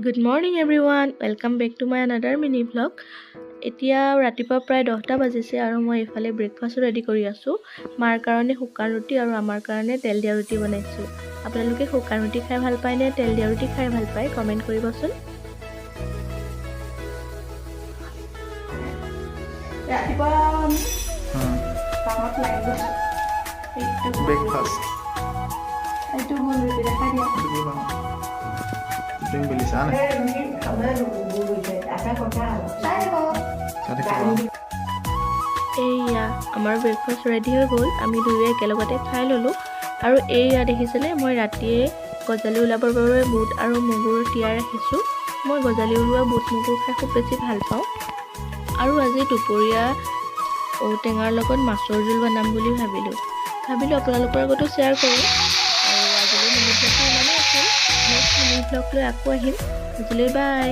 Good morning everyone. Welcome back to my another mini vlog. এতিয়া ৰাতিপুৱা প্ৰায় 10টা বাজিছে আৰু মই ইফালে ব্ৰেকফাষ্ট ৰেডি কৰি আছো। মাৰ কাৰণে শুকান ৰুটি আৰু আমাৰ কাৰণে তেল দিয়া ৰুটি বনাইছো। আপোনালোকে শুকান ৰুটি খাই ভাল পায় নে তেল দিয়া ৰুটি খাই ভাল পায় কমেন্ট কৰিবচোন। ৰাতিপুৱা কামত লাগিব। ব্ৰেকফাষ্ট এইটো মোৰ ৰুটি দেখা দিয়া। তুমি বলিছা না এইয়া আমাৰ ব্ৰেকফাষ্ট ৰেডি হৈ গ'ল। আমি দুয়োৱে একেলগতে খাই ল'লোঁ। আৰু এইয়া দেখিছেনে মই ৰাতিয়ে গজালি ওলাবৰ বাবে বুট আৰু মগুৰ তিয়াই ৰাখিছোঁ। মই গজালি ওলোৱা বুট মগুৰ খাই খুব বেছি ভাল পাওঁ। আৰু আজি দুপৰীয়া ঔটেঙাৰ লগত মাছৰ জোল বনাম বুলি ভাবিলোঁ আপোনালোকৰ আগতো শ্বেয়াৰ কৰোঁ। আৰু আজিলৈ মিনি ব্লগটো ইমানেই আছিল। নেক্সট মিনি ব্লগ লৈ আকৌ আহিম। আজিলৈ বাই।